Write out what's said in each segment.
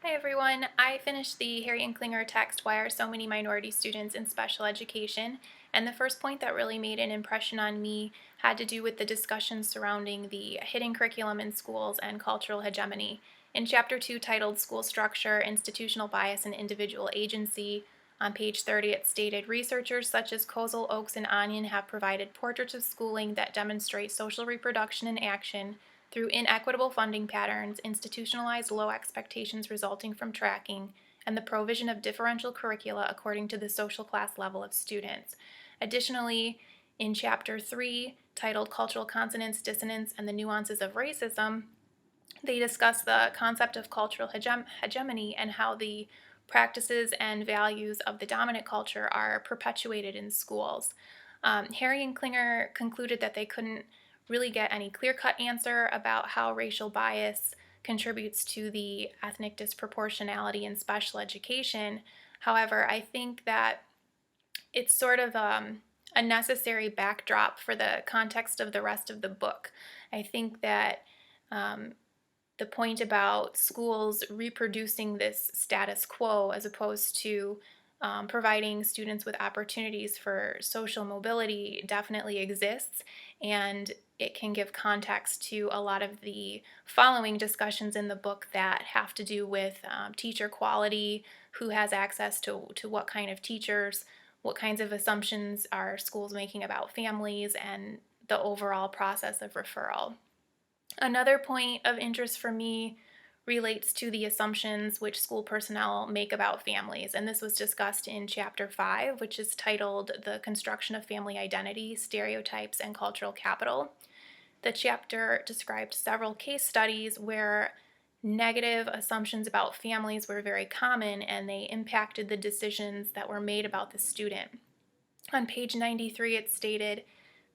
Hi everyone. I finished the Harry Klinger text, Why Are So Many Minority Students in Special Education? And the first point that really made an impression on me had to do with the discussion surrounding the hidden curriculum in schools and cultural hegemony. In Chapter 2, titled School Structure, Institutional Bias, and Individual Agency, on page 30 it stated, researchers such as Kozel, Oakes, and Onion have provided portraits of schooling that demonstrate social reproduction in action through inequitable funding patterns, institutionalized low expectations resulting from tracking, and the provision of differential curricula according to the social class level of students. Additionally, in Chapter 3, titled Cultural Consonance, Dissonance, and the Nuances of Racism, they discuss the concept of cultural hegemony and how the practices and values of the dominant culture are perpetuated in schools. Harry and Klinger concluded that they couldn't really get any clear-cut answer about how racial bias contributes to the ethnic disproportionality in special education. However, I think that it's sort of a necessary backdrop for the context of the rest of the book. I think that um, the point about schools reproducing this status quo as opposed to providing students with opportunities for social mobility definitely exists, and it can give context to a lot of the following discussions in the book that have to do with teacher quality, who has access to what kind of teachers, what kinds of assumptions are schools making about families, and the overall process of referral. Another point of interest for me relates to the assumptions which school personnel make about families, and this was discussed in Chapter 5, which is titled The Construction of Family Identity, Stereotypes, and Cultural Capital. The chapter described several case studies where negative assumptions about families were very common and they impacted the decisions that were made about the student. On page 93, it stated,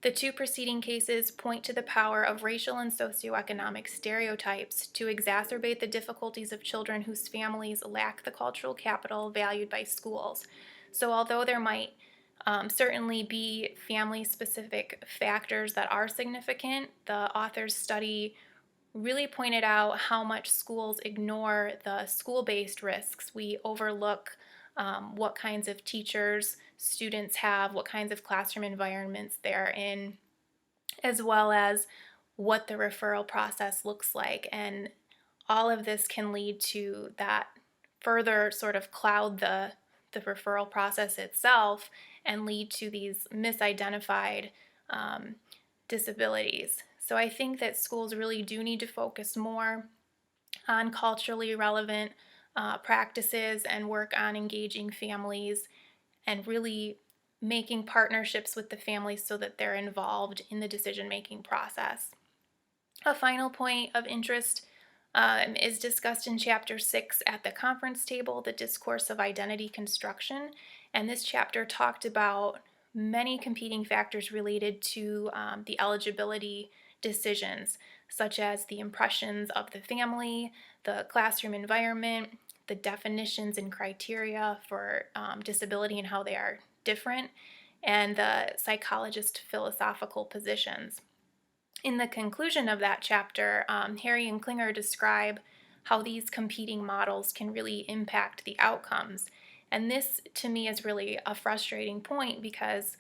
the two preceding cases point to the power of racial and socioeconomic stereotypes to exacerbate the difficulties of children whose families lack the cultural capital valued by schools. So, although there might certainly be family specific factors that are significant, the author's study really pointed out how much schools ignore the school based risks. We overlook what kinds of teachers students have, what kinds of classroom environments they're in, as well as what the referral process looks like. And all of this can lead to that further sort of cloud the referral process itself and lead to these misidentified um, disabilities. So I think that schools really do need to focus more on culturally relevant practices and work on engaging families and really making partnerships with the families so that they're involved in the decision-making process. A final point of interest is discussed in Chapter 6 at the conference table, the discourse of identity construction. And this chapter talked about many competing factors related to the eligibility decisions, such as the impressions of the family, the classroom environment, the definitions and criteria for disability and how they are different, and the psychologist philosophical positions. In the conclusion of that chapter, Harry and Klinger describe how these competing models can really impact the outcomes. And this, to me, is really a frustrating point because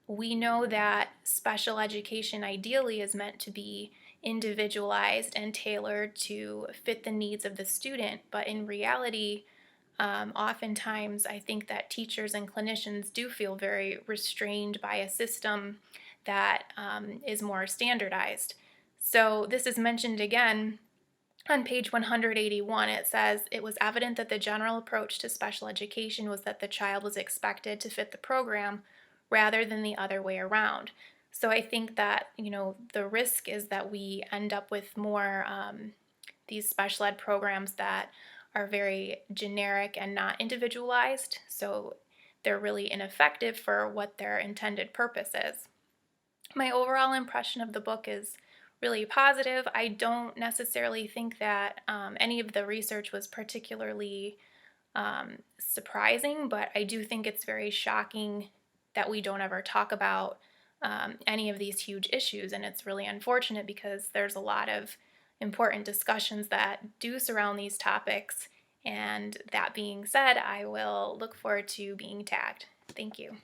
we know that special education ideally is meant to be individualized and tailored to fit the needs of the student, but in reality, oftentimes I think that teachers and clinicians do feel very restrained by a system that is more standardized. So this is mentioned again on page 181. It says, it was evident that the general approach to special education was that the child was expected to fit the program rather than the other way around. So I think that, the risk is that we end up with more these special ed programs that are very generic and not individualized. So they're really ineffective for what their intended purpose is. My overall impression of the book is really positive. I don't necessarily think that any of the research was particularly surprising, but I do think it's very shocking that we don't ever talk about any of these huge issues, and it's really unfortunate because there's a lot of important discussions that do surround these topics, And that being said, I will look forward to being tagged. Thank you.